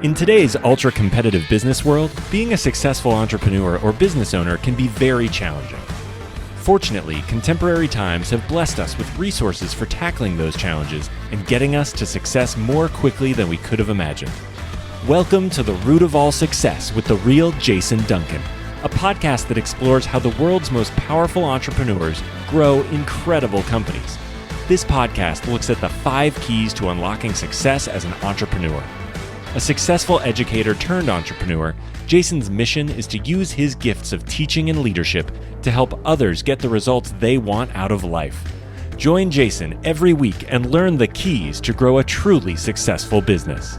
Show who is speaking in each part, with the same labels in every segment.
Speaker 1: In today's ultra-competitive business world, being a successful entrepreneur or business owner can be very challenging. Fortunately, contemporary times have blessed us with resources for tackling those challenges and getting us to success more quickly than we could have imagined. Welcome to The Root of All Success with the real Jason Duncan, a podcast that explores how the world's most powerful entrepreneurs grow incredible companies. This podcast looks at the 5 keys to unlocking success as an entrepreneur. A successful educator turned entrepreneur, Jason's mission is to use his gifts of teaching and leadership to help others get the results they want out of life. Join Jason every week and learn the keys to grow a truly successful business.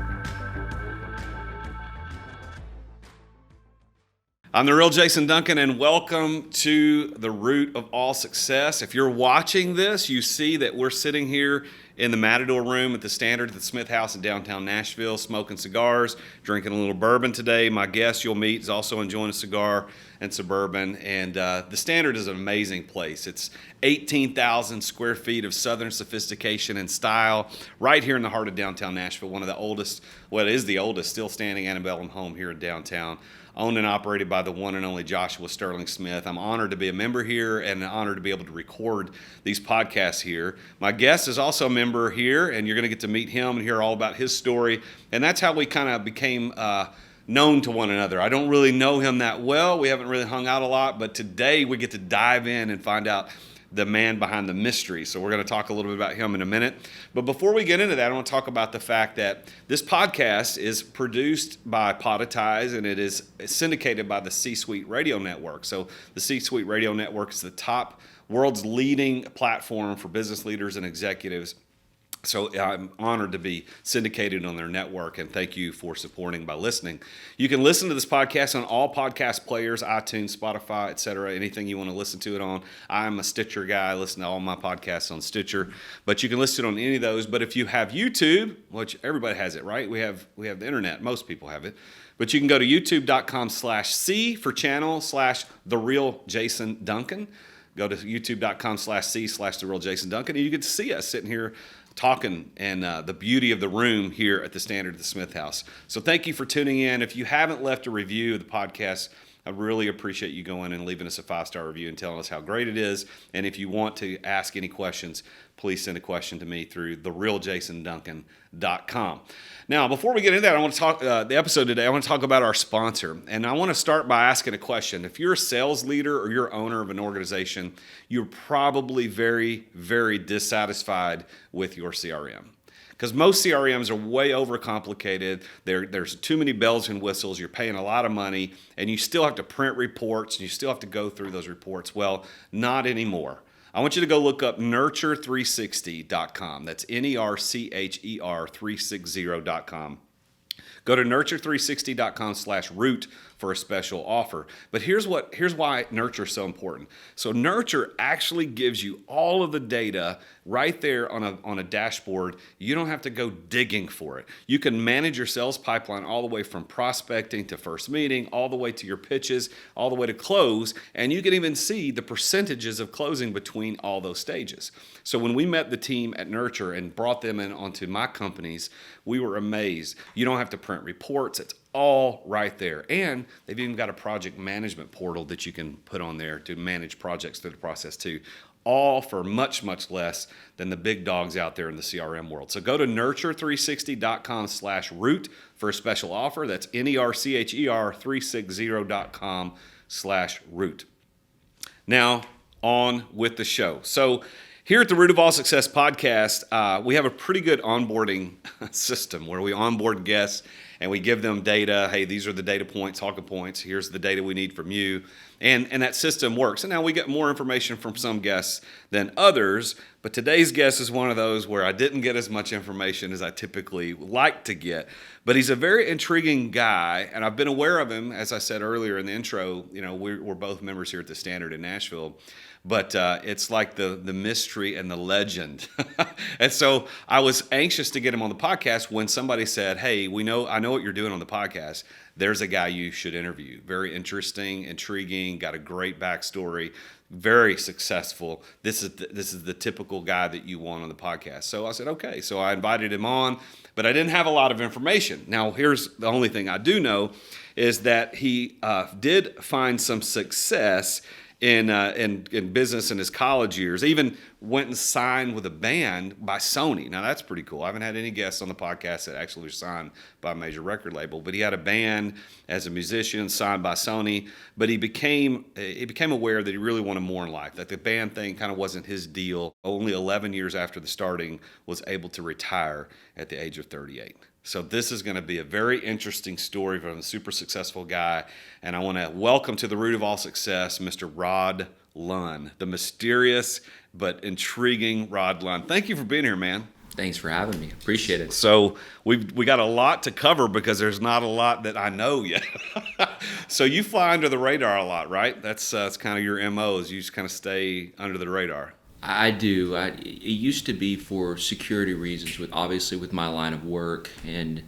Speaker 2: I'm the real Jason Duncan, and welcome to The Root of All Success. If you're watching this, you see that we're sitting here in the Matador room at the Standard at the Smith House in downtown Nashville, smoking cigars, drinking a little bourbon today. My guest you'll meet is also enjoying a cigar and some bourbon. And the Standard is an amazing place. It's 18,000 square feet of Southern sophistication and style right here in the heart of downtown Nashville, one of the oldest, well, it is the oldest, still standing antebellum home here in downtown. Owned and operated by the one and only Joshua Sterling Smith. I'm honored to be a member here and honored to be able to record these podcasts here. My guest is also a member here, and you're going to get to meet him and hear all about his story. And that's how we kind of became known to one another. I don't really know him that well. We haven't really hung out a lot, but today we get to dive in and find out the man behind the mystery. So we're going to talk a little bit about him in a minute. But before we get into that, I want to talk about the fact that this podcast is produced by Podetize, and it is syndicated by the C-Suite Radio Network. So the C-Suite Radio Network is the top world's leading platform for business leaders and executives. So I'm honored to be syndicated on their network, and thank you for supporting by listening. You can listen to this podcast on all podcast players, iTunes, Spotify, etc., anything you want to listen to it on. I'm a Stitcher guy. I listen to all my podcasts on Stitcher, but you can listen on any of those. But if you have YouTube, which everybody has it, right? We have the internet. Most people have it. But you can go to youtube.com/C for channel /The Real Jason Duncan. Go to youtube.com/C /The Real Jason Duncan, and you get to see us sitting here talking and the beauty of the room here at the Standard at the Smith House. So thank you for tuning in. If you haven't left a review of the podcast, I really appreciate you going and leaving us a 5-star review and telling us how great it is. And if you want to ask any questions, please send a question to me through therealjasonduncan.com. Now, before we get into that, I want to talk the episode today. I want to talk about our sponsor, and I want to start by asking a question. If you're a sales leader or you're owner of an organization, you're probably very, very dissatisfied with your CRM. Because most CRMs are way overcomplicated. There's too many bells and whistles. You're paying a lot of money, and you still have to print reports, and you still have to go through those reports. Well, not anymore. I want you to go look up nurture360.com. That's NERCHER360.com. Go to nurture360.com/root for a special offer. But here's why Nurture is so important. So Nurture actually gives you all of the data right there on a dashboard. You don't have to go digging for it. You can manage your sales pipeline all the way from prospecting to first meeting, all the way to your pitches, all the way to close, and you can even see the percentages of closing between all those stages. So when we met the team at Nurture and brought them in onto my companies, we were amazed. You don't have to print reports. It's all right there. And they've even got a project management portal that you can put on there to manage projects through the process too. All for much, much less than the big dogs out there in the CRM world. So go to nurture360.com/root for a special offer. That's NERCHER360.com/root. Now, on with the show. So here at the Root of All Success podcast, we have a pretty good onboarding system where we onboard guests and we give them data. Hey, these are the data points, talking points. Here's the data we need from you. And that system works. And now we get more information from some guests than others. But today's guest is one of those where I didn't get as much information as I typically like to get. But he's a very intriguing guy. And I've been aware of him, as I said earlier in the intro. You know, we're both members here at the Standard in Nashville. But it's like the mystery and the legend. And so I was anxious to get him on the podcast when somebody said, hey, I know know what you're doing on the podcast. There's a guy you should interview. Very interesting, intriguing, got a great backstory, very successful. This is the typical guy that you want on the podcast. So I said, okay. So I invited him on, but I didn't have a lot of information. Now, here's the only thing I do know is that he did find some success in business in his college years. Even went and signed with a band by Sony. Now that's pretty cool. I haven't had any guests on the podcast that actually were signed by a major record label, but he had a band as a musician signed by Sony. But he became aware that he really wanted more in life. That the band thing kind of wasn't his deal. Only 11 years after the starting, was able to retire at the age of 38. So this is going to be a very interesting story from a super successful guy. And I want to welcome to the root of all success, Mr. Rod Lunn, the mysterious but intriguing Rod Lunn. Thank you for being here, man.
Speaker 3: Thanks for having me. Appreciate it.
Speaker 2: So we got a lot to cover because there's not a lot that I know yet. So you fly under the radar a lot, right? That's kind of your MO, is you just kind of stay under the radar.
Speaker 3: I do. It used to be for security reasons, with my line of work, and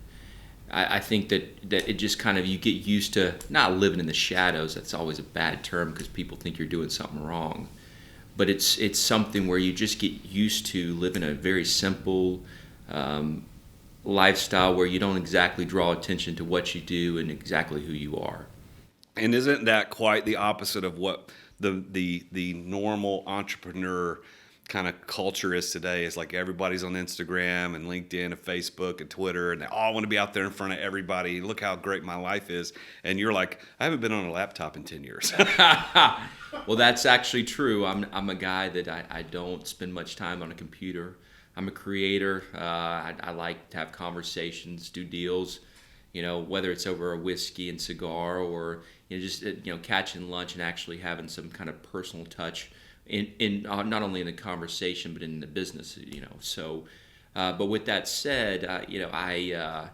Speaker 3: I think that it just kind of, you get used to not living in the shadows. That's always a bad term because people think you're doing something wrong. But it's something where you just get used to living a very simple lifestyle where you don't exactly draw attention to what you do and exactly who you are.
Speaker 2: And isn't that quite the opposite of what the normal entrepreneur kind of culture is today? Is like everybody's on Instagram and LinkedIn and Facebook and Twitter, and they all want to be out there in front of everybody. Look how great my life is. And you're like, I haven't been on a laptop in 10 years.
Speaker 3: Well, that's actually true. I'm a guy that I don't spend much time on a computer. I'm a creator. I like to have conversations, do deals, whether it's over a whiskey and cigar or just catching lunch and actually having some kind of personal touch in not only in the conversation but in the business. So, but with that said, I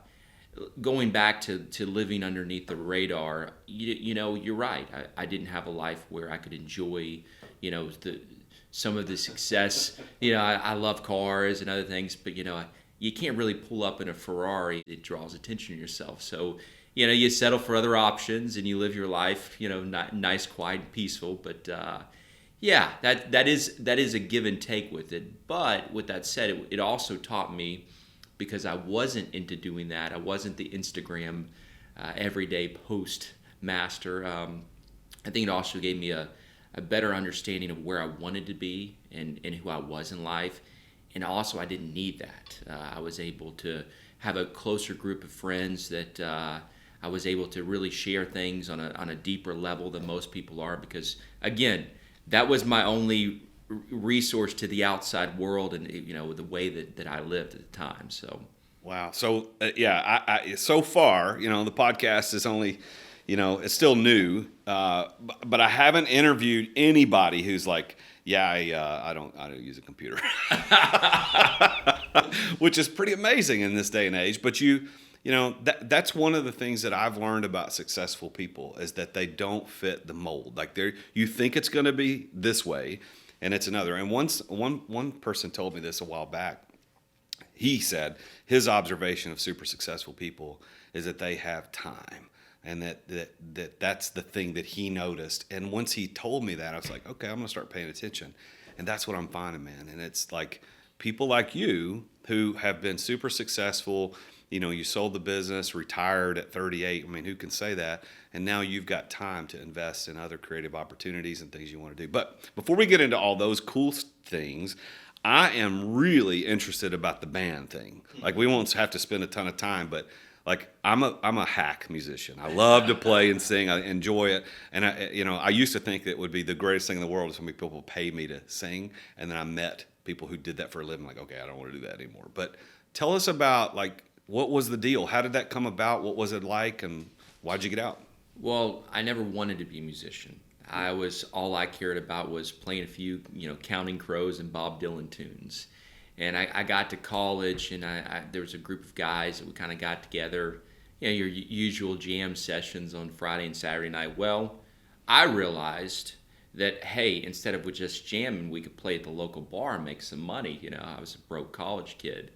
Speaker 3: going back to living underneath the radar. You're right. I didn't have a life where I could enjoy some of the success. I love cars and other things, but you can't really pull up in a Ferrari. It draws attention to yourself. So, you settle for other options and you live your life, not nice, quiet, and peaceful. But that is a give and take with it. But with that said, it also taught me, because I wasn't into doing that. I wasn't the Instagram everyday post master. I think it also gave me a better understanding of where I wanted to be and who I was in life. And also, I didn't need that. I was able to have a closer group of friends that I was able to really share things on a deeper level than most people are. Because, again, that was my only resource to the outside world and the way that I lived at the time. So,
Speaker 2: wow. So I so far, the podcast is only, it's still new, but I haven't interviewed anybody who's like, I don't use a computer, which is pretty amazing in this day and age. But that's one of the things that I've learned about successful people, is that they don't fit the mold. Like you think it's going to be this way, and it's another. And one person told me this a while back. He said his observation of super successful people is that they have time, and that's the thing that he noticed. And once he told me that, I was like, okay, I'm gonna start paying attention. And that's what I'm finding, man. And it's like people like you who have been super successful. You sold the business, retired at 38. I mean, who can say that? And now you've got time to invest in other creative opportunities and things you want to do. But before we get into all those cool things, I am really interested about the band thing. Like, we won't have to spend a ton of time, but like, I'm a hack musician. I love to play and sing. I enjoy it. And I used to think that it would be the greatest thing in the world if people pay me to sing. And then I met people who did that for a living. Like, okay, I don't want to do that anymore. But tell us about, like, what was the deal? How did that come about? What was it like? And why'd you get out?
Speaker 3: Well, I never wanted to be a musician. All I cared about was playing a few, Counting Crows and Bob Dylan tunes. And I got to college, and there was a group of guys that we kind of got together, your usual jam sessions on Friday and Saturday night. Well, I realized that, hey, instead of just jamming, we could play at the local bar and make some money. I was a broke college kid.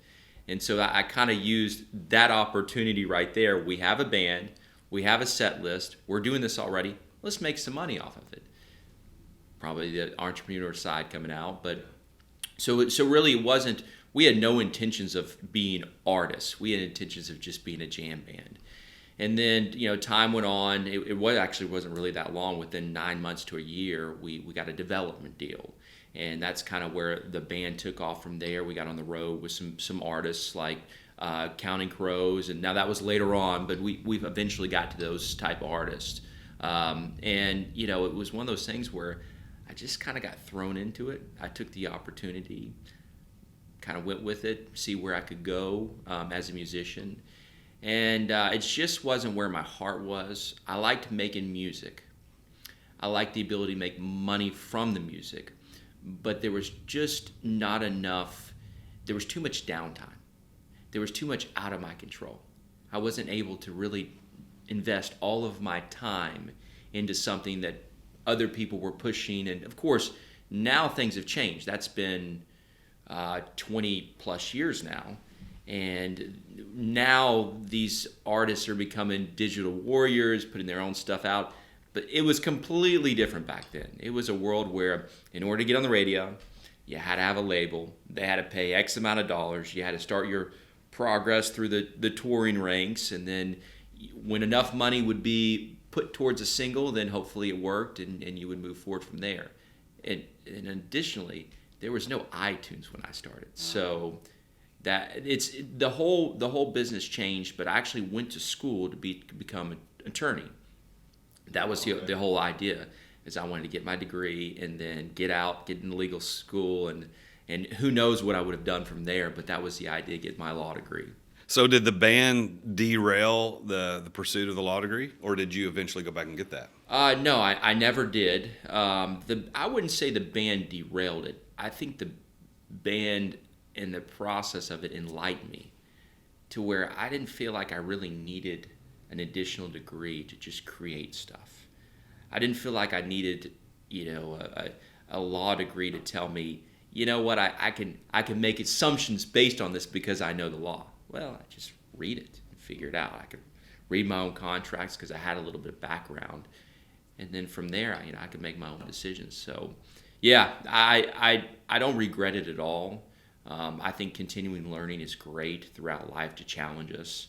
Speaker 3: And so I kind of used that opportunity right there. We have a band, we have a set list, we're doing this already. Let's make some money off of it. Probably the entrepreneur side coming out, but so really it wasn't. We had no intentions of being artists. We had intentions of just being a jam band. And then, time went on. It wasn't really that long. Within 9 months to a year, we got a development deal. And that's kind of where the band took off from there. We got on the road with some artists like Counting Crows. And now that was later on, but we've eventually got to those type of artists. And, it was one of those things where I just kind of got thrown into it. I took the opportunity, kind of went with it, see where I could go as a musician. And it just wasn't where my heart was. I liked making music. I liked the ability to make money from the music. But there was just not enough. There was too much downtime. There was too much out of my control. I wasn't able to really invest all of my time into something that other people were pushing. And of course, now things have changed. That's been 20 plus years now. And now these artists are becoming digital warriors, putting their own stuff out. But it was completely different back then. It was a world where in order to get on the radio, you had to have a label. They had to pay X amount of dollars. You had to start your progress through the touring ranks. And then when enough money would be put towards a single, then hopefully it worked and you would move forward from there. And additionally, there was no iTunes when I started. So that it's the whole business changed, but I actually went to school to become an attorney. That was the whole idea, is I wanted to get my degree and then get into legal school, and who knows what I would have done from there, but that was the idea, get my law degree.
Speaker 2: So did the band derail the pursuit of the law degree, or did you eventually go back and get that?
Speaker 3: No, I never did. I wouldn't say the band derailed it. I think the band and the process of it enlightened me to where I didn't feel like I really needed an additional degree to just create stuff. I didn't feel like I needed, a law degree to tell me, I can make assumptions based on this because I know the law. Well, I just read it and figure it out. I could read my own contracts because I had a little bit of background, and then from there, I could make my own decisions. So, yeah, I don't regret it at all. I think continuing learning is great throughout life to challenge us.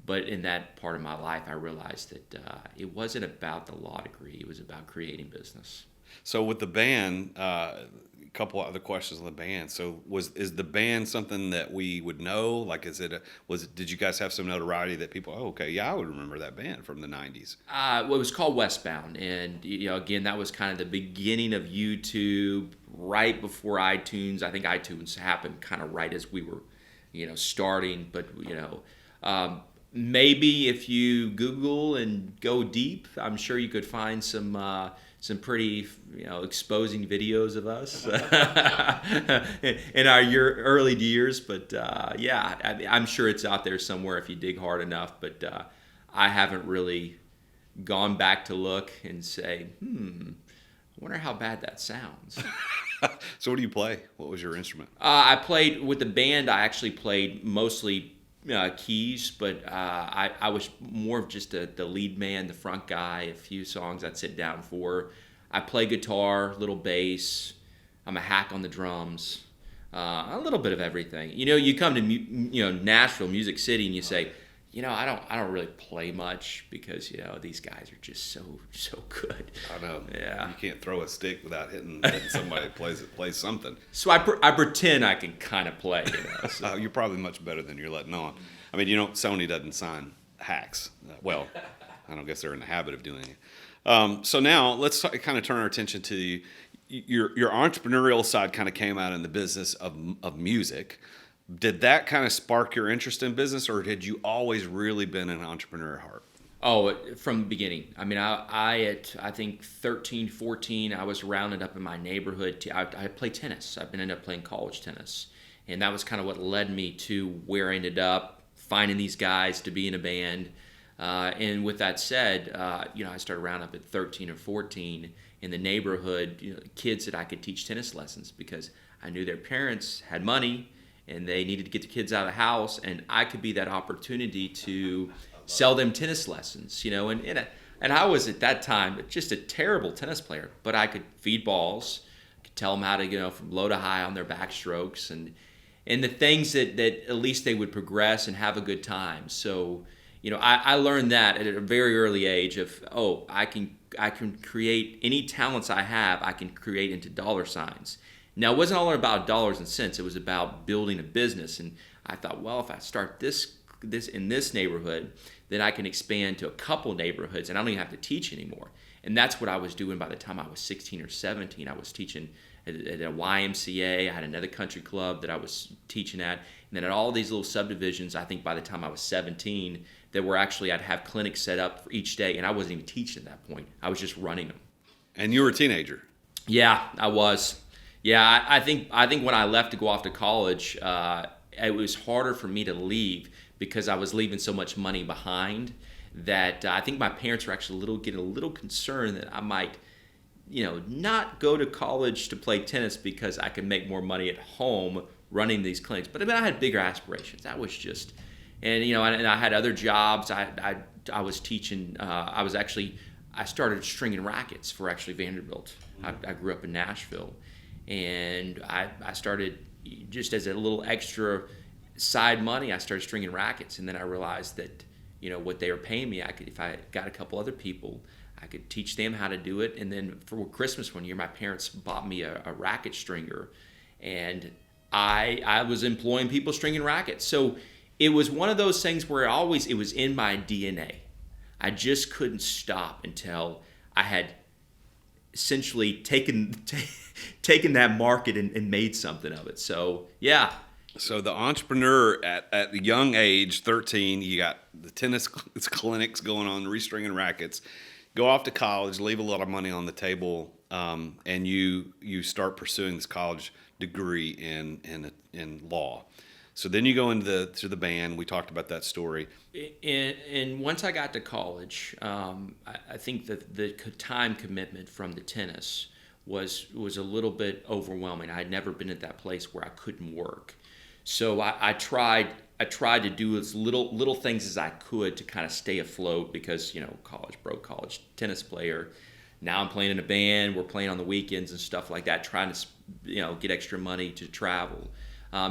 Speaker 3: But in that part of my life, I realized that it wasn't about the law degree. It was about creating business.
Speaker 2: So with the band, a couple other questions on the band. So is the band something that we would know? Like, did you guys have some notoriety that people, I would remember that band from the 90s?
Speaker 3: Well, it was called Westbound. And, again, that was kind of the beginning of YouTube, right before iTunes. I think iTunes happened kind of right as we were, starting. But, maybe if you Google and go deep, I'm sure you could find some pretty, exposing videos of us in our early years. But I'm sure it's out there somewhere if you dig hard enough. But I haven't really gone back to look and say, I wonder how bad that sounds.
Speaker 2: So what do you play? What was your instrument?
Speaker 3: I played with the band. I actually played mostly keys, but I was more of just the lead man, the front guy. A few songs I'd sit down for. I play guitar, little bass. I'm a hack on the drums. A little bit of everything. You come to Nashville, Music City, and you say, I don't really play much because these guys are just so good.
Speaker 2: I know.
Speaker 3: Yeah.
Speaker 2: You can't throw a stick without hitting somebody that plays something.
Speaker 3: So I pretend I can kind of play. So.
Speaker 2: You're probably much better than you're letting on. I mean, Sony doesn't sign hacks. Well, I don't guess they're in the habit of doing it. So now let's kind of turn our attention to your entrepreneurial side. Kind of came out in the business of music. Did that kind of spark your interest in business, or had you always really been an entrepreneur at heart?
Speaker 3: Oh, from the beginning. I mean, I think 13, 14, I was rounded up in my neighborhood. I played tennis. I've ended up playing college tennis. And that was kind of what led me to where I ended up, finding these guys to be in a band. And with that said, I started rounding up at 13 or 14 in the neighborhood, kids that I could teach tennis lessons because I knew their parents had money. and they needed to get the kids out of the house, and I could be that opportunity to sell them tennis lessons, and I was at that time just a terrible tennis player, but I could feed balls, could tell them how to, from low to high on their backstrokes, and the things that at least they would progress and have a good time. So, I learned that at a very early age of, I can create any talents I have, I can create into dollar signs. Now, it wasn't all about dollars and cents. It was about building a business. And I thought, well, if I start this in this neighborhood, then I can expand to a couple neighborhoods, and I don't even have to teach anymore. And that's what I was doing by the time I was 16 or 17. I was teaching at a YMCA. I had another country club that I was teaching at. And then at all these little subdivisions, I think by the time I was 17, that were actually, I'd have clinics set up for each day, and I wasn't even teaching at that point. I was just running them.
Speaker 2: And you were a teenager.
Speaker 3: Yeah, I was. Yeah, I think when I left to go off to college, it was harder for me to leave because I was leaving so much money behind that I think my parents were actually getting a little concerned that I might, not go to college to play tennis because I could make more money at home running these clinics. But I had bigger aspirations. That was just, and I had other jobs. I was teaching. I started stringing rackets for actually Vanderbilt. I grew up in Nashville, and I started just as a little extra side money. I started stringing rackets, and then I realized that what they were paying me, if I got a couple other people, I could teach them how to do it. And then for Christmas one year, my parents bought me a racket stringer, and I was employing people stringing rackets. So it was one of those things where it was in my DNA. I just couldn't stop until I had essentially taken that market and made something of it. So yeah.
Speaker 2: So the entrepreneur at the young age, 13, you got the tennis clinics going on, restringing rackets, go off to college, leave a lot of money on the table, and you start pursuing this college degree in law. So then you go into the band. We talked about that story.
Speaker 3: And once I got to college, I think that the time commitment from the tennis was a little bit overwhelming. I had never been at that place where I couldn't work. So I tried to do as little things as I could to kind of stay afloat because, college tennis player. Now I'm playing in a band. We're playing on the weekends and stuff like that, trying to, get extra money to travel.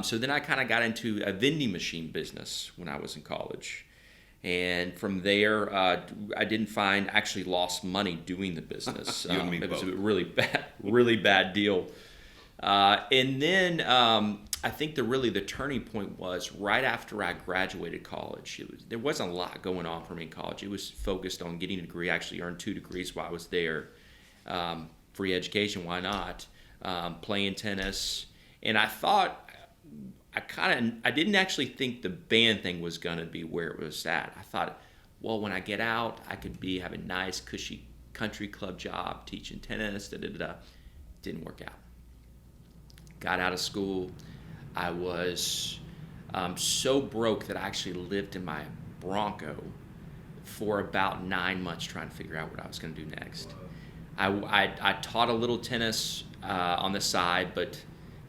Speaker 3: So then I kind of got into a vending machine business when I was in college. And from there, I didn't find, actually lost money doing the business.
Speaker 2: You and me
Speaker 3: it was
Speaker 2: both.
Speaker 3: a really bad deal. And then I think the turning point was right after I graduated college. There wasn't a lot going on for me in college. It was focused on getting a degree. I actually earned 2 degrees while I was there. Free education, why not? Playing tennis. And I thought, I didn't actually think the band thing was going to be where it was at. I thought, well, when I get out, I could have a nice, cushy country club job teaching tennis, Didn't work out. Got out of school. I was so broke that I actually lived in my Bronco for about 9 months trying to figure out what I was going to do next. I taught a little tennis on the side, but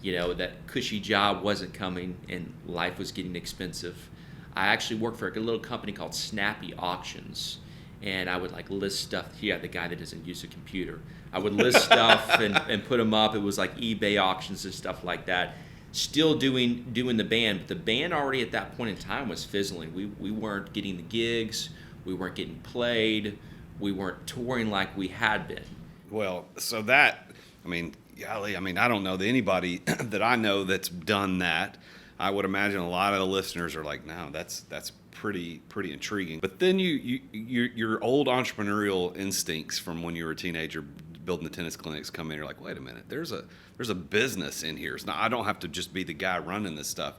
Speaker 3: that cushy job wasn't coming and life was getting expensive. I actually worked for a little company called Snappy Auctions, and I would list stuff. Yeah, the guy that doesn't use a computer. I would list stuff and put them up. It was like eBay auctions and stuff like that. Still doing the band, but the band already at that point in time was fizzling. We weren't getting the gigs. We weren't getting played. We weren't touring like we had been.
Speaker 2: Well, so that, golly, I don't know that anybody that I know that's done that. I would imagine a lot of the listeners are like, no, that's pretty intriguing. But then your old entrepreneurial instincts from when you were a teenager building the tennis clinics come in. You're like, wait a minute, there's a business in here. So now I don't have to just be the guy running this stuff.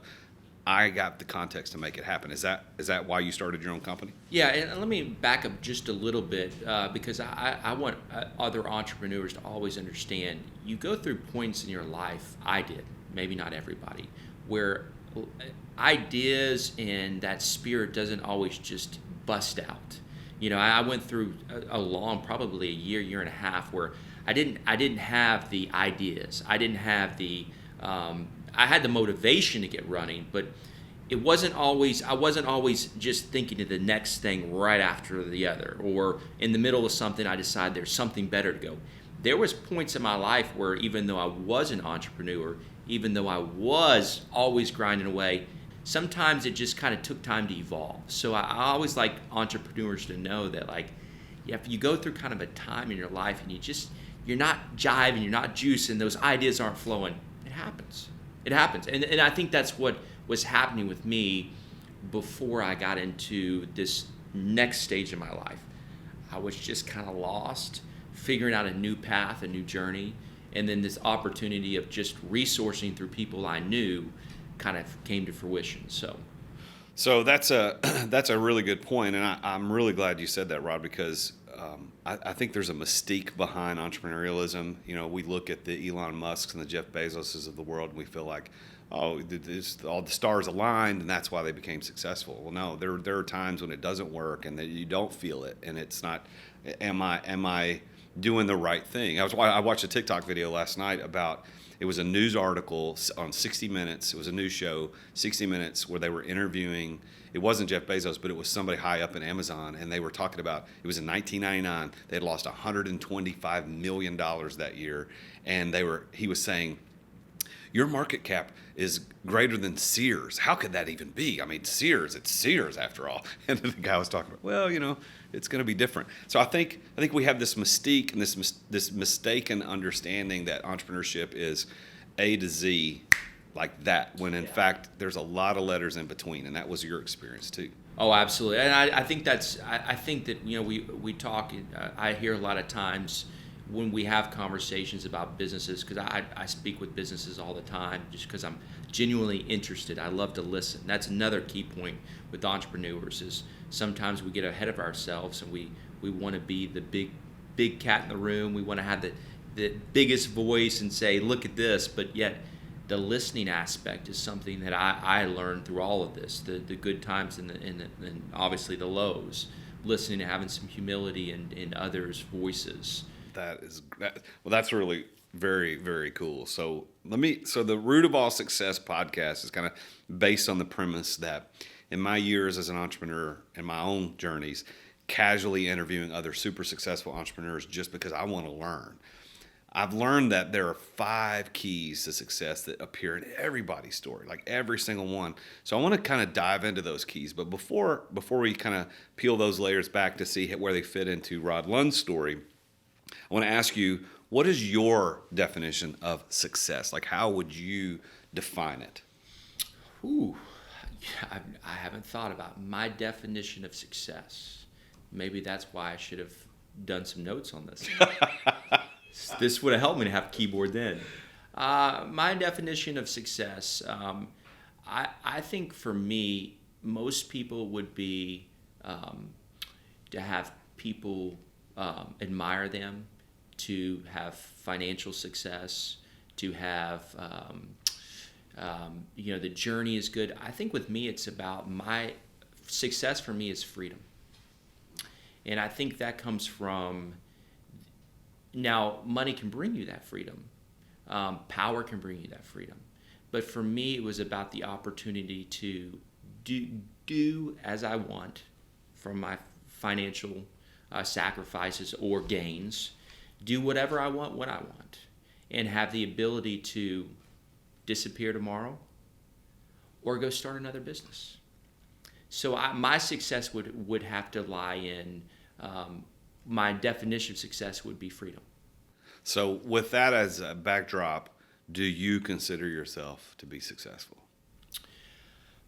Speaker 2: I got the context to make it happen. Is that why you started your own company?
Speaker 3: Yeah, and let me back up just a little bit because I want other entrepreneurs to always understand you go through points in your life, I did, maybe not everybody, where ideas and that spirit doesn't always just bust out. I went through a long, probably a year and a half where I didn't have the ideas. I didn't have the I had the motivation to get running, but I wasn't always just thinking of the next thing right after the other, or in the middle of something I decide there's something better to go. There was points in my life where even though I was an entrepreneur, even though I was always grinding away, sometimes it just kind of took time to evolve. So I always like entrepreneurs to know that, like, if you go through kind of a time in your life and you're not jiving, you're not juicing, those ideas aren't flowing, it happens. It happens. And I think that's what was happening with me before I got into this next stage of my life. I was just kind of lost, figuring out a new path, a new journey, and then this opportunity of just resourcing through people I knew kind of came to fruition.
Speaker 2: So that's a really good point, and I'm really glad you said that, Rod, because I think there's a mystique behind entrepreneurialism. You know, we look at the Elon Musks and the Jeff Bezoses of the world, and we feel like, oh, all the stars aligned, and that's why they became successful. Well, no, there are times when it doesn't work, and that you don't feel it, and it's not. Am I doing the right thing? I watched a TikTok video last night about. It was a news article on 60 Minutes. It was a news show, 60 Minutes, where they were interviewing. It wasn't Jeff Bezos, but it was somebody high up in Amazon, and they were talking about, it was in 1999. They had lost $125 million that year, and he was saying, your market cap is greater than Sears. How could that even be? I mean, Sears, it's Sears after all. And the guy was talking about, well, you know, it's going to be different. So I think we have this mystique and this mistaken understanding that entrepreneurship is A to Z like that, when in fact there's a lot of letters in between, and that was your experience too.
Speaker 3: Oh, absolutely. And I think I think that, you know, we talk, I hear a lot of times when we have conversations about businesses, because I speak with businesses all the time just because I'm genuinely interested. I love to listen. That's another key point with entrepreneurs is sometimes we get ahead of ourselves and we want to be the big cat in the room. We want to have the biggest voice and say, look at this, but yet the listening aspect is something that I learned through all of this, the good times and obviously the lows, listening and having some humility in others' voices.
Speaker 2: That's really very, very cool. So the Root of All Success podcast is kind of based on the premise that in my years as an entrepreneur and my own journeys, casually interviewing other super successful entrepreneurs just because I want to learn. I've learned that there are 5 keys to success that appear in everybody's story, like every single one. So I want to kind of dive into those keys. But before we kind of peel those layers back to see where they fit into Rod Lunn's story, I want to ask you, what is your definition of success? Like, how would you define it?
Speaker 3: Ooh, I haven't thought about my definition of success. Maybe that's why I should have done some notes on this. This would have helped me to have a keyboard then. My definition of success, I think for me, most people would be to have people admire them, to have financial success, to have, the journey is good. I think with me, it's about my success for me is freedom. And I think that comes from, now money can bring you that freedom. Power can bring you that freedom. But for me, it was about the opportunity to do as I want from my financial sacrifices or gains, do whatever I want when I want, and have the ability to disappear tomorrow or go start another business. So my success would have to lie in, my definition of success would be freedom.
Speaker 2: So with that as a backdrop, do you consider yourself to be successful?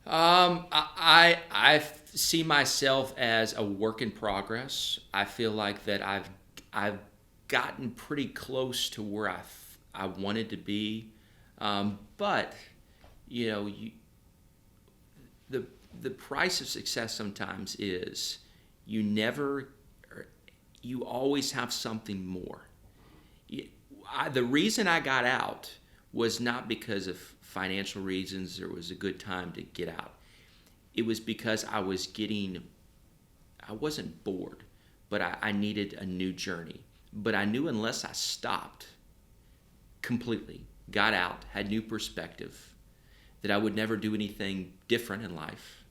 Speaker 3: I see myself as a work in progress. I feel like that I've gotten pretty close to where I wanted to be, but you know, the price of success sometimes is you always have something more. The reason I got out was not because of financial reasons or it was a good time to get out. It was because I wasn't bored, but I needed a new journey. But I knew unless I stopped completely, got out, had new perspective, that I would never do anything different in life.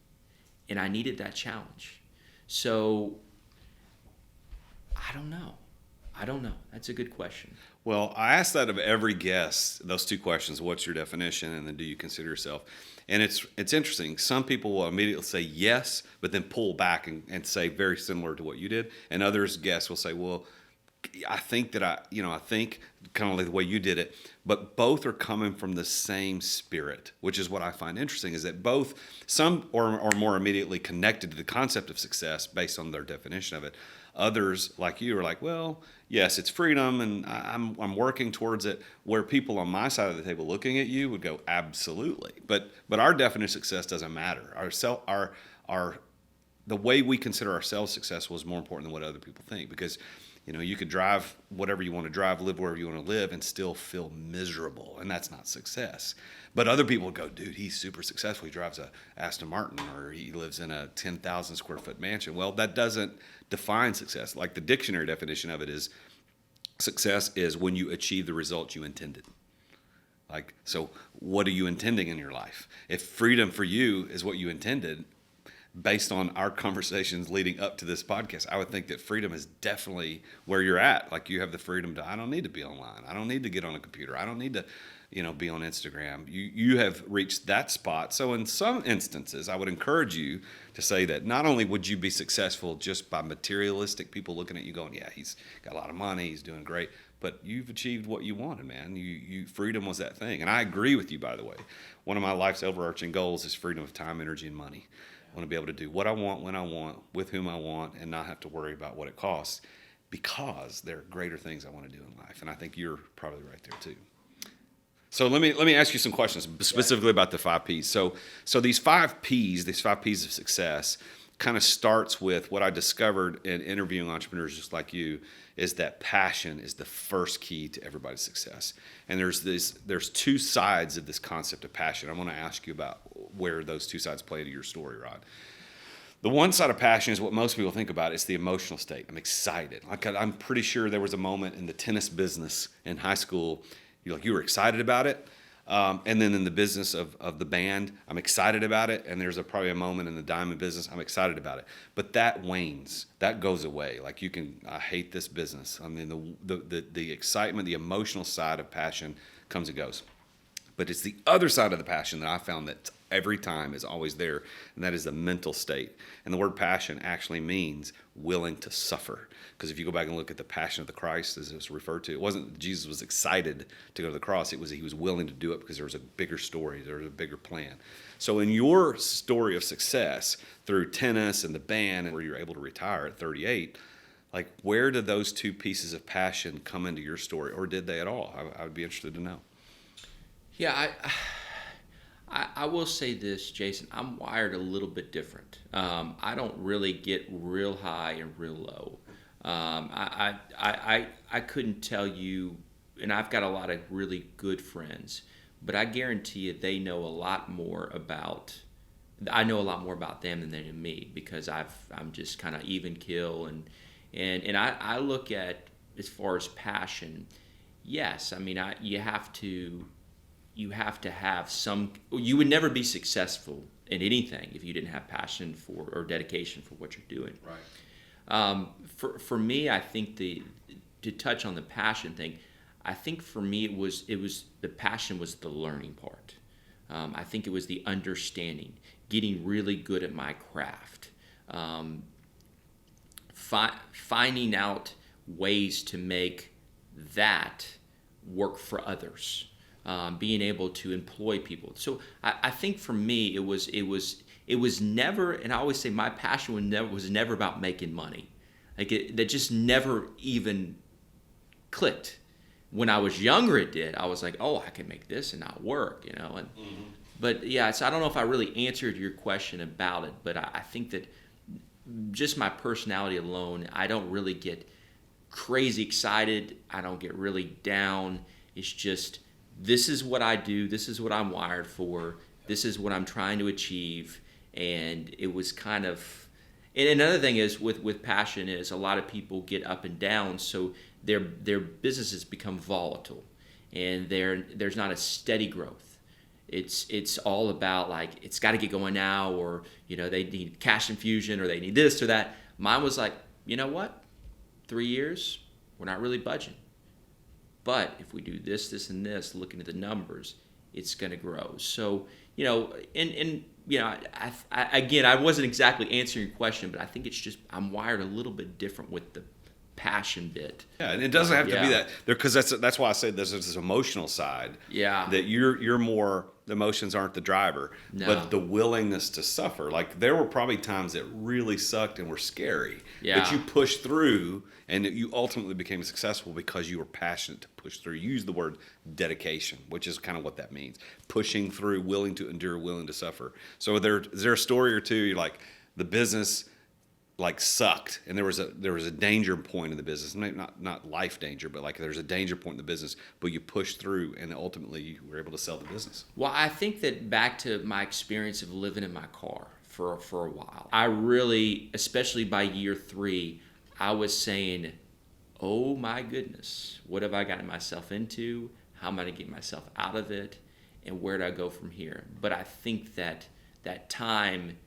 Speaker 3: And I needed that challenge. So I don't know. That's a good question.
Speaker 2: Well, I ask that of every guest, those two questions: what's your definition, and then do you consider yourself? And it's interesting. Some people will immediately say yes, but then pull back and say very similar to what you did. And others, guests, will say, well, I think that I think kind of like the way you did it, but both are coming from the same spirit, which is what I find interesting, is that both, some are more immediately connected to the concept of success based on their definition of it. Others, like you, are like, well, yes, it's freedom, and I'm working towards it. Where people on my side of the table looking at you would go, absolutely. But our definition of success doesn't matter. Our the way we consider ourselves successful is more important than what other people think, because you could drive whatever you want to drive, live wherever you want to live, and still feel miserable, and that's not success. But other people would go, dude, he's super successful. He drives a Aston Martin, or he lives in a 10,000 square foot mansion. Well, that doesn't define success. Like the dictionary definition of it is, success is when you achieve the results you intended. Like, so what are you intending in your life? If freedom for you is what you intended, based on our conversations leading up to this podcast, I would think that freedom is definitely where you're at. Like, you have the freedom to, I don't need to be online. I don't need to get on a computer. I don't need to, be on Instagram. You have reached that spot. So in some instances, I would encourage you to say that not only would you be successful just by materialistic people looking at you going, yeah, he's got a lot of money, he's doing great, but you've achieved what you wanted, man. Freedom was that thing. And I agree with you, by the way. One of my life's overarching goals is freedom of time, energy, and money. I want to be able to do what I want, when I want, with whom I want, and not have to worry about what it costs, because there are greater things I want to do in life. And I think you're probably right there too. So let me ask you some questions specifically about the 5 Ps. So these 5 Ps of success, kind of starts with what I discovered in interviewing entrepreneurs just like you, is that passion is the first key to everybody's success. And there's 2 sides of this concept of passion. I want to ask you about where those 2 sides play into your story, Rod. The one side of passion is what most people think about. It's the emotional state. I'm excited. Like, I'm pretty sure there was a moment in the tennis business in high school, you were excited about it. And then in the business of the band, I'm excited about it. And there's probably a moment in the diamond business, I'm excited about it. But that wanes. That goes away. Like, I hate this business. I mean, the excitement, the emotional side of passion comes and goes. But it's the other side of the passion that I found that every time is always there, and that is the mental state. And the word passion actually means willing to suffer. Because if you go back and look at the Passion of the Christ, as it was referred to, it wasn't Jesus was excited to go to the cross. It was he was willing to do it because there was a bigger story, there was a bigger plan. So in your story of success through tennis and the band, and where you're able to retire at 38, like, where did those 2 pieces of passion come into your story, or did they at all? I would be interested to know.
Speaker 3: Yeah, I will say this, Jason. I'm wired a little bit different. I don't really get real high and real low. I couldn't tell you, and I've got a lot of really good friends, but I guarantee you I know a lot more about them than they do me, because I'm just kind of even kill, and I look at, as far as passion, yes, I mean, you have to have some. You would never be successful in anything if you didn't have passion for, or dedication for, what you're doing.
Speaker 2: Right.
Speaker 3: For me, I think to touch on the passion thing, I think for me it was the passion was the learning part. I think it was the understanding, getting really good at my craft, finding out ways to make that work for others. Being able to employ people. So I think for me it was never, and I always say my passion was never about making money. Like, that just never even clicked. When I was younger, it did. I was like, oh, I can make this and not work, And but yeah, so I don't know if I really answered your question about it, but I think that just my personality alone, I don't really get crazy excited. I don't get really down. It's just, this is what I do. This is what I'm wired for. This is what I'm trying to achieve. And it was kind of, and another thing is with passion is a lot of people get up and down. So their businesses become volatile, and there's not a steady growth. It's all about like it's got to get going now, or they need cash infusion, or they need this or that. Mine was like, you know what, 3 years we're not really budgeting, but if we do this, this, and this, looking at the numbers, it's going to grow. So again, I wasn't exactly answering your question, but I think it's just I'm wired a little bit different with the passion bit.
Speaker 2: Yeah, and it doesn't have to be that, because that's why I say there's this emotional side.
Speaker 3: Yeah,
Speaker 2: that you're more, the emotions aren't the driver, but the willingness to suffer. Like there were probably times that really sucked and were scary, but you pushed through, and you ultimately became successful because you were passionate to push through. You use the word dedication, which is kind of what that means: pushing through, willing to endure, willing to suffer. So is there a story or two you're like, the business like sucked, and there was a danger point in the business, not life danger, but like there's a danger point in the business, but you pushed through and ultimately you were able to sell the business?
Speaker 3: Well, I think that back to my experience of living in my car for a while, I really, especially by year 3, I was saying, oh my goodness, what have I gotten myself into? How am I going to get myself out of it? And where do I go from here? But I think that time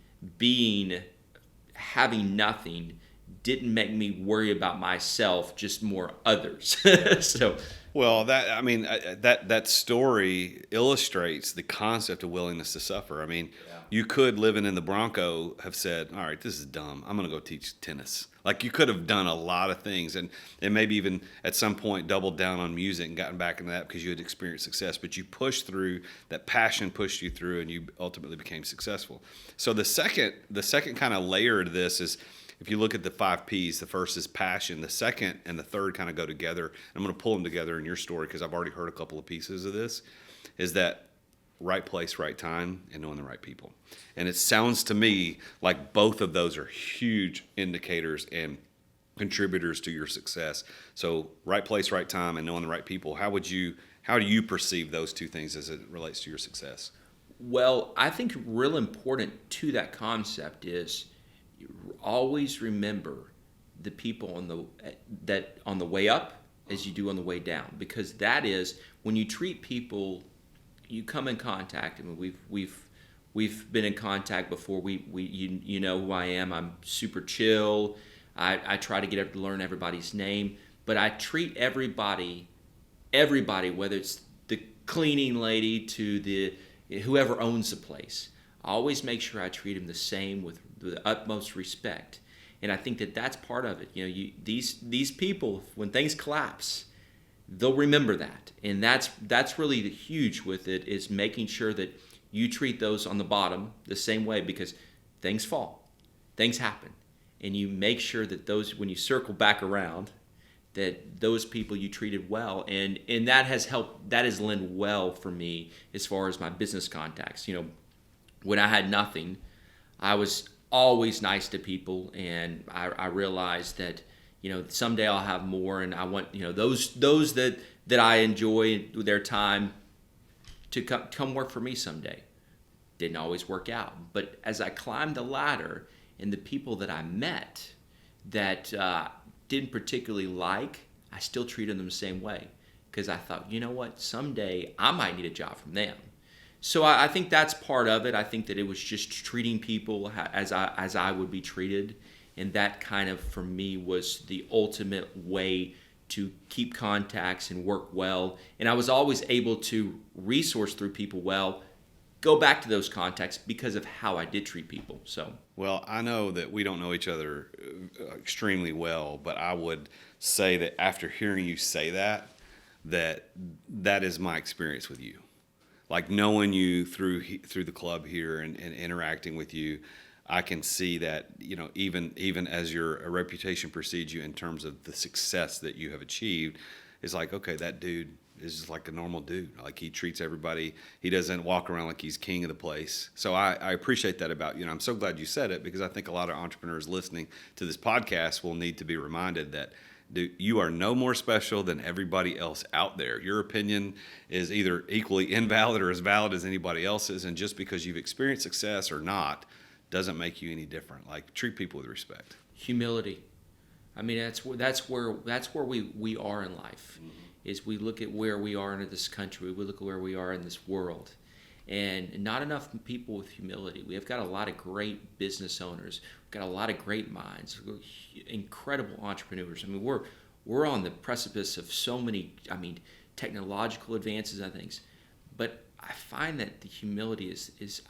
Speaker 3: having nothing didn't make me worry about myself, just more others. So,
Speaker 2: well, that story illustrates the concept of willingness to suffer. I mean, you could, living in the Bronco, have said, all right, this is dumb, I'm going to go teach tennis. Like you could have done a lot of things, and maybe even at some point doubled down on music and gotten back into that because you had experienced success. But you pushed through, that passion pushed you through, and you ultimately became successful. So the second kind of layer to this is, if you look at the 5 Ps, the first is passion. The second and the third kind of go together. I'm going to pull them together in your story because I've already heard a couple of pieces of this, is that right place, right time, and knowing the right people. And it sounds to me like both of those are huge indicators and contributors to your success. So right place, right time, and knowing the right people. How do you perceive those two things as it relates to your success?
Speaker 3: Well, I think real important to that concept is always remember the people on the way up as you do on the way down, because that is when you treat people, you come in contact. I mean, we've been in contact before. You know who I am. I'm super chill. I try to get to learn everybody's name, but I treat everybody, whether it's the cleaning lady to the whoever owns the place. I always make sure I treat them the same with the utmost respect, and I think that's part of it. These people, when things collapse, they'll remember that, and that's really the huge with it, is making sure that you treat those on the bottom the same way, because things fall, things happen, and you make sure that those, when you circle back around, that those people you treated well, and that has helped. That has lent well for me as far as my business contacts. When I had nothing, I was always nice to people, and I realized that someday I'll have more, and I want those that I enjoy their time to come work for me someday. Didn't always work out, but as I climbed the ladder, and the people that I met that didn't particularly like, I still treated them the same way, because I thought, you know what, someday I might need a job from them. So I think that's part of it. I think that it was just treating people as I would be treated, and that kind of, for me, was the ultimate way to keep contacts and work well. And I was always able to resource through people well, go back to those contacts because of how I did treat people. So,
Speaker 2: well, I know that we don't know each other extremely well, but I would say that after hearing you say that is my experience with you. Like knowing you through the club here and interacting with you, I can see that, even as your reputation precedes you in terms of the success that you have achieved, it's like, okay, that dude is just like a normal dude. Like he treats everybody. He doesn't walk around like he's king of the place. So I appreciate that about you. I'm so glad you said it, because I think a lot of entrepreneurs listening to this podcast will need to be reminded that, dude, you are no more special than everybody else out there. Your opinion is either equally invalid or as valid as anybody else's, and just because you've experienced success or not doesn't make you any different. Like, treat people with respect.
Speaker 3: Humility. I mean, that's where we are in life. Mm-hmm. Is we look at where we are in this country, we look at where we are in this world, and not enough people with humility. We have got a lot of great business owners. We've got a lot of great minds, incredible entrepreneurs. I mean, we're on the precipice of so many, technological advances and things. But I find that the humility is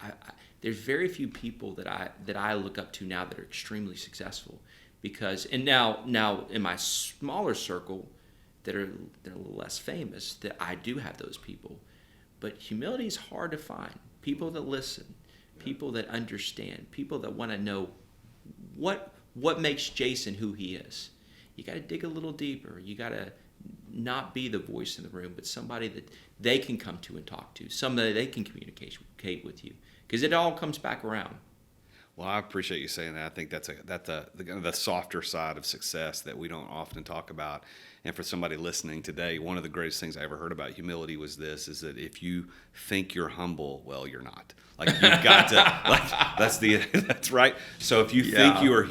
Speaker 3: there's very few people that I look up to now that are extremely successful, because now in my smaller circle that are a little less famous, that I do have those people. But humility is hard to find. People that listen, people that understand, people that want to know what makes Jason who he is. You got to dig a little deeper. You got to not be the voice in the room, but somebody that they can come to and talk to, somebody they can communicate with you, because it all comes back around.
Speaker 2: Well, I appreciate you saying that. I think that's the softer side of success that we don't often talk about. And for somebody listening today, one of the greatest things I ever heard about humility was this: is that if you think you're humble, well, you're not. Like, you've got to. That's right. So if you think you are,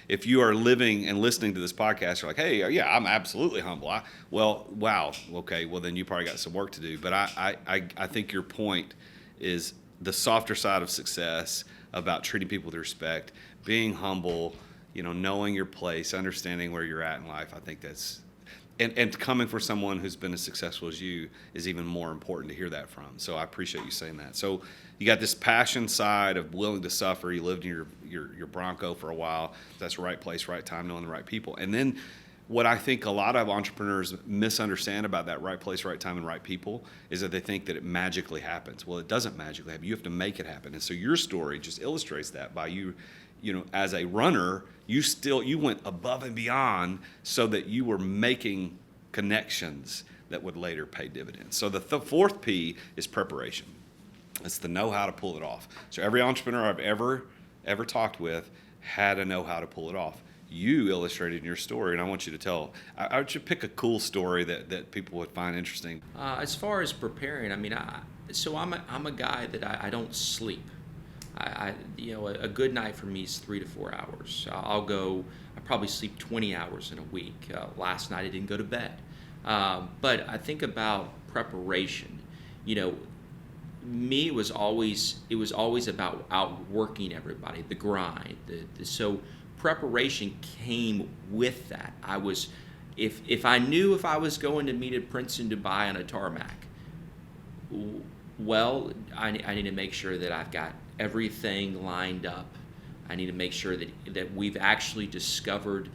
Speaker 2: if you are living and listening to this podcast, you're like, hey, yeah, I'm absolutely humble. Wow, okay, well then you probably got some work to do. But I think your point is the softer side of success, about treating people with respect, being humble, knowing your place, understanding where you're at in life. I think that's, and coming from someone who's been as successful as you is even more important to hear that from. So I appreciate you saying that. So you got this passion side of willing to suffer. You lived in your Bronco for a while. That's right place, right time, knowing the right people. And then what I think a lot of entrepreneurs misunderstand about that right place, right time, and right people is that they think that it magically happens. Well, it doesn't magically happen. You have to make it happen. And so your story just illustrates that by you as a runner, you went above and beyond so that you were making connections that would later pay dividends. So the fourth P is preparation. It's the know how to pull it off. So every entrepreneur I've ever talked with had to know how to pull it off. You illustrated in your story, and I want you to tell. I would you pick a cool story that people would find interesting.
Speaker 3: As far as preparing, I'm a guy that I don't sleep. A good night for me is 3 to 4 hours. I probably sleep 20 hours in a week. Last night I didn't go to bed. But I think about preparation. Me, it was always about outworking everybody, the grind. So preparation came with that. If I knew if I was going to meet at Princeton, Dubai on a tarmac, well, I need to make sure that I've got everything lined up. I need to make sure that we've actually discovered,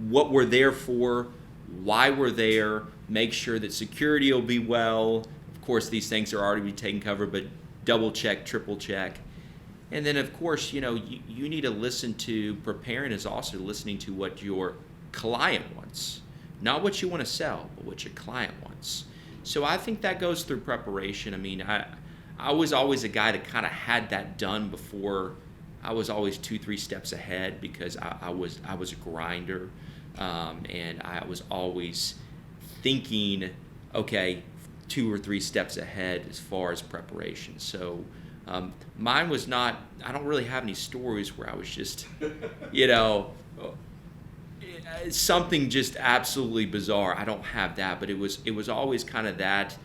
Speaker 3: what we're there for, why we're there, make sure that security will be well. Of course, these things are already taken cover, but double check, triple check. And then, of course, you need to listen to, preparing is also listening to what your client wants. Not what you want to sell, but what your client wants. So I think that goes through preparation. I was always a guy that kind of had that done before. I was always 2-3 steps ahead because I was a grinder. And I was always thinking, okay, 2 or 3 steps ahead as far as preparation. So mine was not, I don't really have any stories where I was just, something just absolutely bizarre. I don't have that, but it was always kind of that,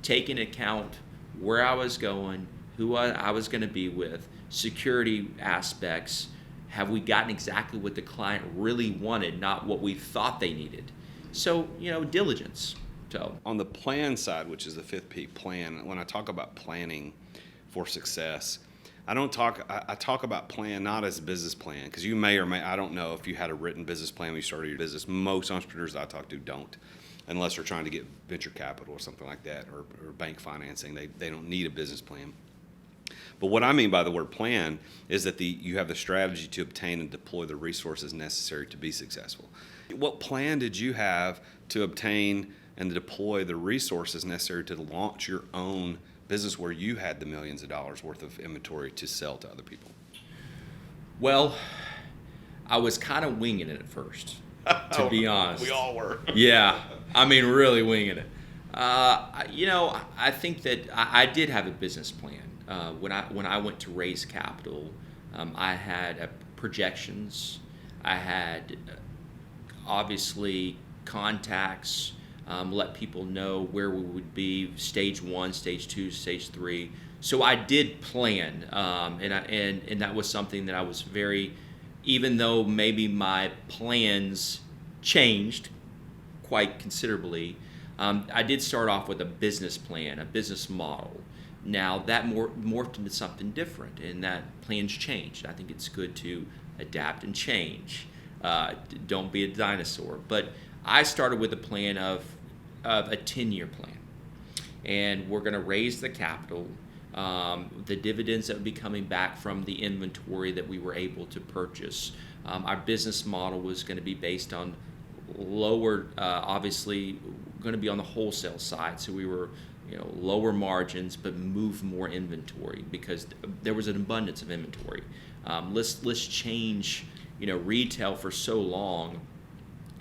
Speaker 3: taking account where I was going, who I was going to be with, security aspects. Have we gotten exactly what the client really wanted, not what we thought they needed? So, diligence. So
Speaker 2: on the plan side, which is the 5th P, plan, when I talk about planning for success, I talk about plan not as a business plan, because you may or may, I don't know if you had a written business plan when you started your business. Most entrepreneurs that I talk to don't, unless they're trying to get venture capital or something like that, or bank financing. They don't need a business plan. But what I mean by the word plan is that you have the strategy to obtain and deploy the resources necessary to be successful. What plan did you have to obtain and deploy the resources necessary to launch your own business where you had the millions of dollars worth of inventory to sell to other people?
Speaker 3: Well, I was kind of winging it at first, to be honest.
Speaker 2: We all were.
Speaker 3: Yeah, really winging it. I think that I did have a business plan. When I went to raise capital, I had projections. I had obviously contacts. let people know where we would be, stage 1, stage 2, stage 3. So I did plan, and that was something that I was very, even though maybe my plans changed quite considerably, I did start off with a business plan, a business model. Now that morphed into something different, and that plans changed. I think it's good to adapt and change. Don't be a dinosaur. But I started with a plan of a 10-year plan, and we're going to raise the capital. The dividends that would be coming back from the inventory that we were able to purchase. Our business model was going to be based on lower, obviously, going to be on the wholesale side. So we were, lower margins, but move more inventory because there was an abundance of inventory. Let's change. Retail for so long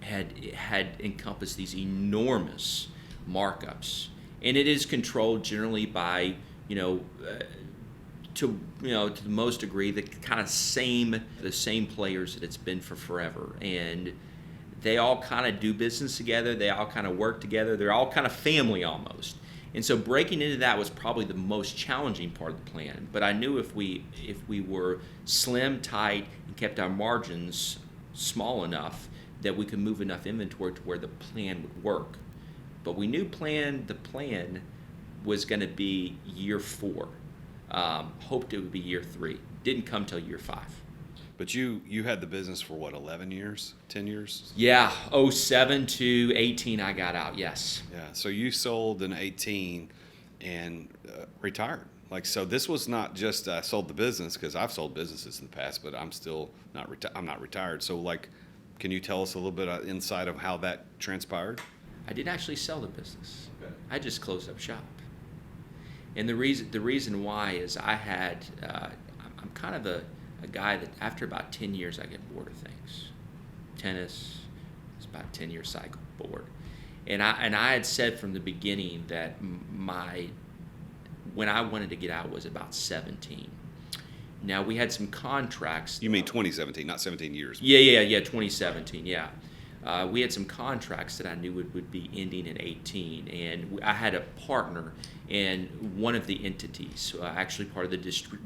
Speaker 3: had encompassed these enormous markups, and it is controlled generally by to the most degree the same players that it's been for forever, and they all kind of do business together, they all kind of work together, they're all kind of family almost. And so breaking into that was probably the most challenging part of the plan. But I knew if we were slim, tight, and kept our margins small enough that we could move enough inventory to where the plan would work. But we knew the plan was going to be year 4. Hoped it would be year 3. Didn't come till year 5.
Speaker 2: But you had the business for what, 11 years, 10 years?
Speaker 3: Yeah, 07 to 18 I got out, yes.
Speaker 2: Yeah, so you sold in 18 and retired. So this was not just I sold the business, because I've sold businesses in the past, but I'm still I'm not retired. So can you tell us a little bit of insight of how that transpired?
Speaker 3: I didn't actually sell the business. Okay. I just closed up shop. And the reason why is I had I'm kind of a guy that after about 10 years I get bored of things. Tennis, it's about a 10-year cycle, bored. And I had said from the beginning that when I wanted to get out was about 17. Now we had some contracts.
Speaker 2: You mean 2017, not 17 years?
Speaker 3: Yeah, 2017, yeah. We had some contracts that I knew would be ending in 18, and I had a partner in one of the entities, actually part of the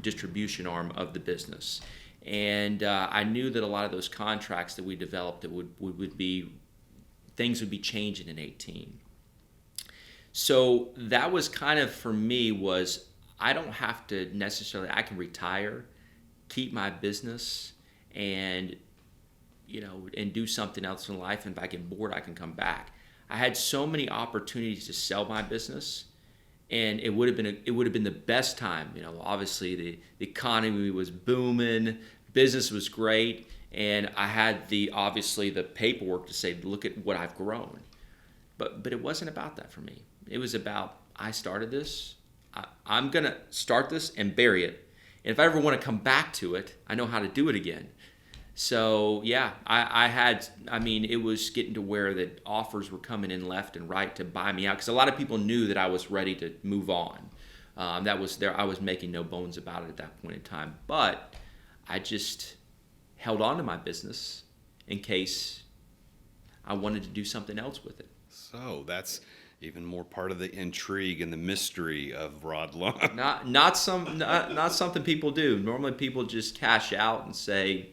Speaker 3: distribution arm of the business. And I knew that a lot of those contracts that we developed that would be, things would be changing in 18. So that was kind of, for me, was I don't have to necessarily, I can retire, keep my business, and do something else in life. And if I get bored, I can come back. I had so many opportunities to sell my business, and it would have been the best time. Obviously the economy was booming, business was great, and I had the paperwork to say, look at what I've grown. But it wasn't about that for me. It was about, I started this. I'm gonna start this and bury it. And if I ever want to come back to it, I know how to do it again. So yeah, it was getting to where that offers were coming in left and right to buy me out, because a lot of people knew that I was ready to move on. That was there. I was making no bones about it at that point in time. But I just held on to my business in case I wanted to do something else with it.
Speaker 2: So that's even more part of the intrigue and the mystery of Rod Lunn.
Speaker 3: Not something people do. Normally people just cash out and say.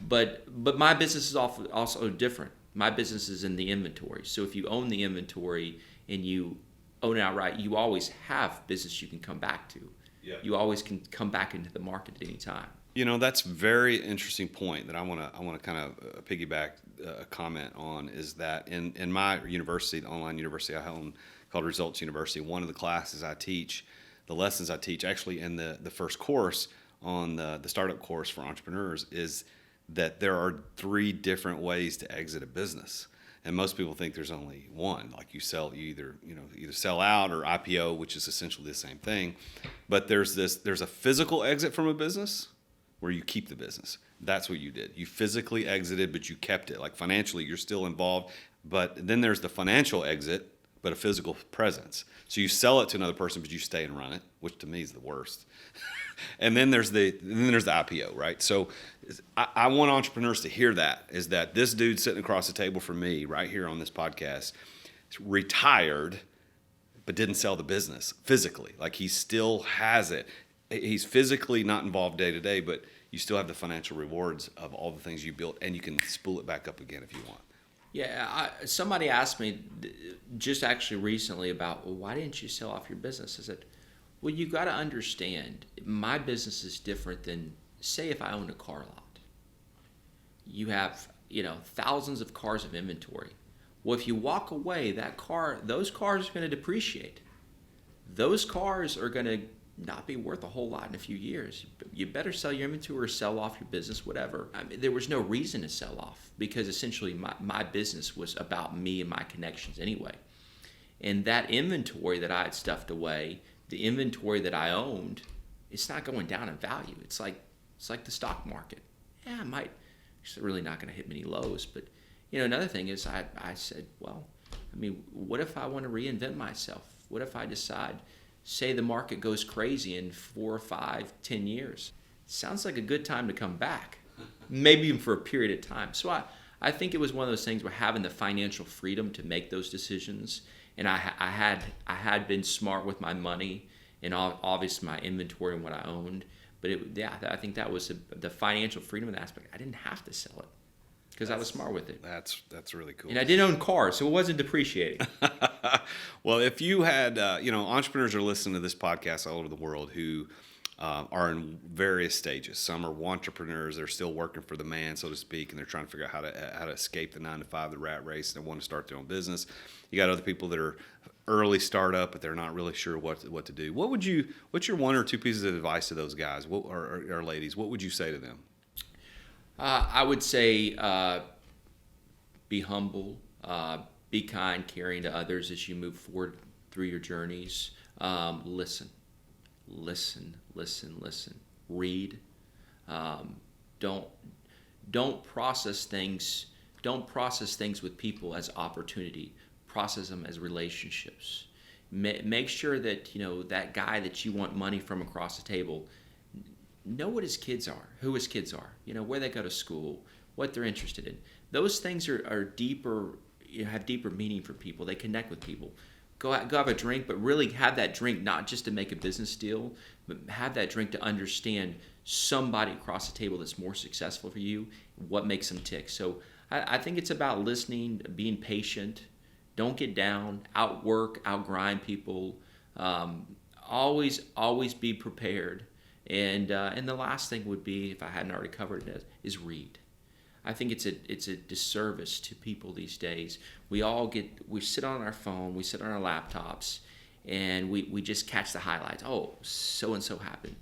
Speaker 3: But my business is also different. My business is in the inventory. So if you own the inventory and you own it outright, you always have business you can come back to. Yeah. You always can come back into the market at any time.
Speaker 2: That's a very interesting point that I want to kind of piggyback a comment on, is that in my university, the online university I own called Results University, one of the classes I teach, the lessons I teach actually in the first course on the startup course for entrepreneurs, is that there are 3 different ways to exit a business. And most people think there's only one. Like you either sell out or IPO, which is essentially the same thing. But there's a physical exit from a business where you keep the business. That's what you did. You physically exited, but you kept it. Like financially, you're still involved. But then there's the financial exit, but a physical presence. So you sell it to another person, but you stay and run it, which to me is the worst. And then there's the IPO, right? So I want entrepreneurs to hear that, is that this dude sitting across the table from me right here on this podcast retired, but didn't sell the business physically. Like he still has it. He's physically not involved day to day, but you still have the financial rewards of all the things you built, and you can spool it back up again if you want.
Speaker 3: Yeah, somebody asked me just actually recently about, well, why didn't you sell off your business? I said, well, you got to understand, my business is different than, say, if I owned a car lot. You have, thousands of cars of inventory. Well, if you walk away, those cars are going to depreciate. Those cars are going to not be worth a whole lot in a few years. You better sell your inventory or sell off your business, whatever. I mean, there was no reason to sell off because essentially my business was about me and my connections anyway. And that inventory that I had stuffed away, the inventory that I owned, it's not going down in value. It's like the stock market. Yeah, it's really not going to hit many lows. But another thing is I said, well, what if I want to reinvent myself? What if I decide, say the market goes crazy in 4, 5, 10 years? Sounds like a good time to come back, maybe even for a period of time. So I think it was one of those things where having the financial freedom to make those decisions, and I had been smart with my money and obviously my inventory and what I owned. But I think that was the financial freedom of the aspect. I didn't have to sell it because I was smart with it.
Speaker 2: That's really cool.
Speaker 3: And I didn't own cars, so it wasn't depreciating.
Speaker 2: Well, if you had, entrepreneurs are listening to this podcast all over the world who are in various stages. Some are entrepreneurs; they're still working for the man, so to speak, and they're trying to figure out how to escape the 9-to-5, the rat race, and they want to start their own business. You got other people that are early startup, but they're not really sure what to do. What's your 1 or 2 pieces of advice to those guys or ladies? What would you say to them?
Speaker 3: I would say be humble, be kind, caring to others as you move forward through your journeys. Listen. Read. Don't process things. Don't process things with people as opportunity. Process them as relationships. Make sure that that guy that you want money from across the table. Know what his kids are, who his kids are, where they go to school, what they're interested in. Those things are deeper, have deeper meaning for people. They connect with people. Go have a drink, but really have that drink not just to make a business deal, but have that drink to understand somebody across the table that's more successful for you, what makes them tick. So I think it's about listening, being patient. Don't get down, outgrind people. Always be prepared. And the last thing would be, if I hadn't already covered it, is read. I think it's a disservice to people these days. We sit on our phone, we sit on our laptops, and we just catch the highlights. Oh, so and so happened,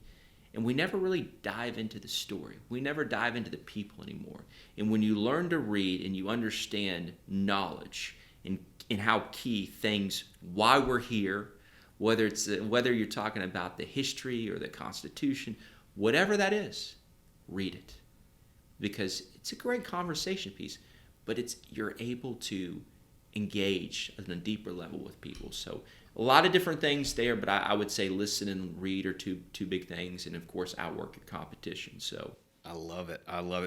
Speaker 3: and we never really dive into the story. We never dive into the people anymore. And when you learn to read and you understand knowledge and how key things, why we're here. Whether you're talking about the history or the Constitution, whatever that is, read it, because it's a great conversation piece. But you're able to engage at a deeper level with people. So a lot of different things there, but I would say listen and read are two big things, and of course outwork your competition. So.
Speaker 2: I love it. I love,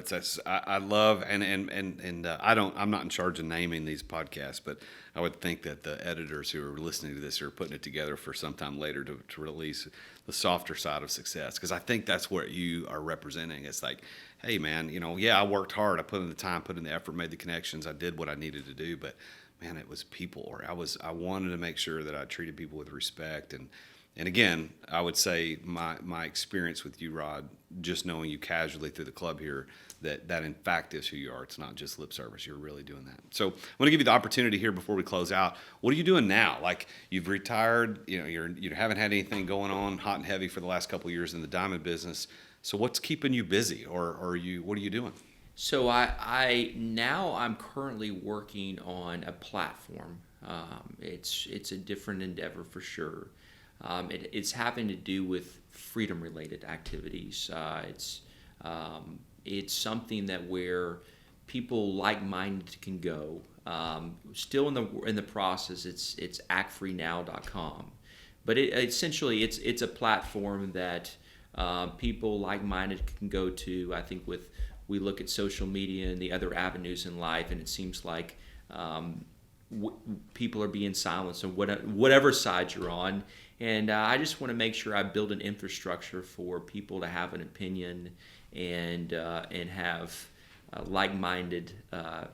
Speaker 2: and I'm not in charge of naming these podcasts, but I would think that the editors who are listening to this are putting it together for sometime later to release the softer side of success. Because I think that's what you are representing. It's like, hey man, I worked hard. I put in the time, put in the effort, made the connections. I did what I needed to do, but man, it was people, or I wanted to make sure that I treated people with respect. And again, I would say my experience with you, Rod, just knowing you casually through the club here, that in fact is who you are. It's not just lip service. You're really doing that. So I want to give you the opportunity here before we close out. What are you doing now? Like, you've retired, you haven't had anything going on hot and heavy for the last couple of years in the diamond business. So what's keeping you busy, or what are you doing?
Speaker 3: So I'm currently working on a platform. It's a different endeavor for sure. It's having to do with freedom-related activities. It's something that where people like-minded can go. Still in the process, it's actfreenow.com, but essentially it's a platform that people like-minded can go to. I think we look at social media and the other avenues in life, and it seems like people are being silenced on whatever side you're on. And I just want to make sure I build an infrastructure for people to have an opinion and have like-minded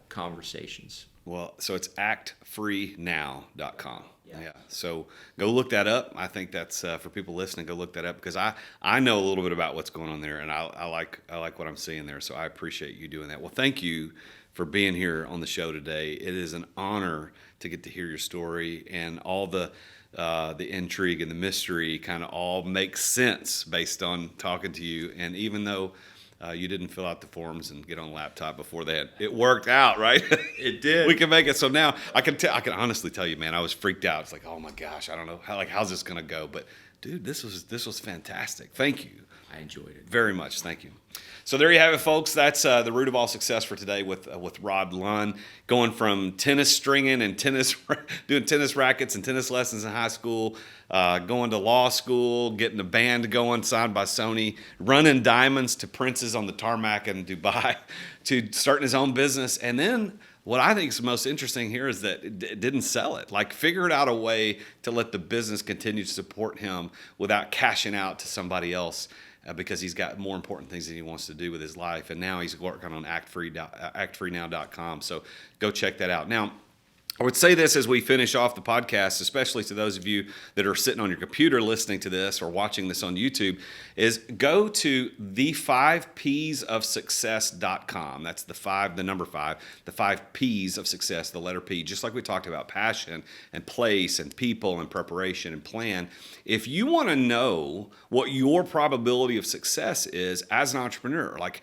Speaker 3: conversations.
Speaker 2: Well, so it's actfreenow.com. Yeah. So go look that up. I think that's for people listening. Go look that up because I know a little bit about what's going on there, and I like what I'm seeing there. So I appreciate you doing that. Well, thank you for being here on the show today. It is an honor to get to hear your story, and all the intrigue and the mystery kind of all makes sense based on talking to you. And even though you didn't fill out the forms and get on a laptop before that, it worked out, right?
Speaker 3: It did.
Speaker 2: We can make it. So now I can honestly tell you, man, I was freaked out. It's like, oh my gosh, I don't know how's this gonna go. But dude, this was fantastic. Thank you.
Speaker 3: I enjoyed it
Speaker 2: very much. Thank you. So there you have it, folks. That's the root of all success for today with Rod Lunn, going from tennis stringing and doing tennis rackets and tennis lessons in high school, going to law school, getting a band going signed by Sony, running diamonds to princes on the tarmac in Dubai, to starting his own business. And then what I think is the most interesting here is that it didn't sell it. Like, figured out a way to let the business continue to support him without cashing out to somebody else. Because he's got more important things that he wants to do with his life. And now he's working on actfreenow.com. So go check that out. Now, I would say this as we finish off the podcast, especially to those of you that are sitting on your computer listening to this or watching this on YouTube, is go to the5psofsuccess.com. That's the number 5, the 5 P's of success, the letter P, just like we talked about passion and place and people and preparation and plan. If you want to know what your probability of success is as an entrepreneur, like,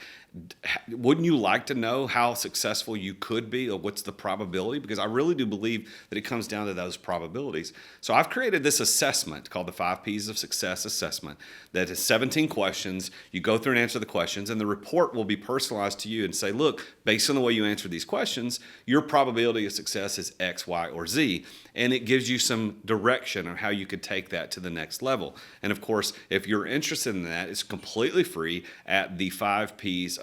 Speaker 2: wouldn't you like to know how successful you could be, or what's the probability? Because I really do believe that it comes down to those probabilities. So I've created this assessment called the 5 P's of Success assessment that is 17 questions. You go through and answer the questions, and the report will be personalized to you and say, look, based on the way you answer these questions, your probability of success is X, Y, or Z. And it gives you some direction on how you could take that to the next level. And of course, if you're interested in that, it's completely free at the5psofsuccess.com.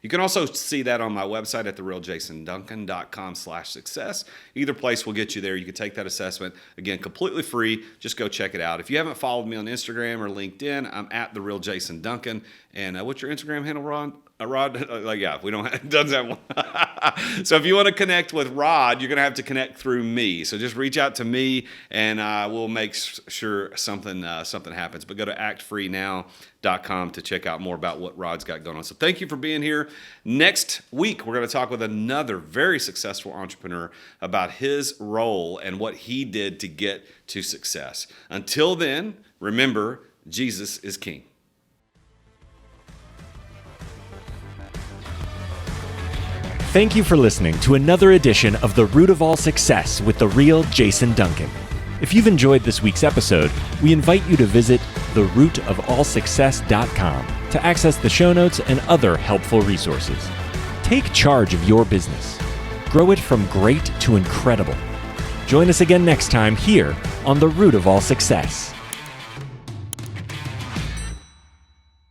Speaker 2: You can also see that on my website at therealjasonduncan.com/success. Either place will get you there. You can take that assessment. Again, completely free. Just go check it out. If you haven't followed me on Instagram or LinkedIn, I'm at therealjasonduncan. And what's your Instagram handle, Rod? Rod, yeah, we don't have, doesn't have one. So if you want to connect with Rod, you're going to have to connect through me. So just reach out to me, and we'll make sure something happens. But go to actfreenow.com to check out more about what Rod's got going on. So thank you for being here. Next week, we're going to talk with another very successful entrepreneur about his role and what he did to get to success. Until then, remember, Jesus is King.
Speaker 1: Thank you for listening to another edition of The Root of All Success with the real Jason Duncan. If you've enjoyed this week's episode, we invite you to visit therootofallsuccess.com to access the show notes and other helpful resources. Take charge of your business. Grow it from great to incredible. Join us again next time here on The Root of All Success.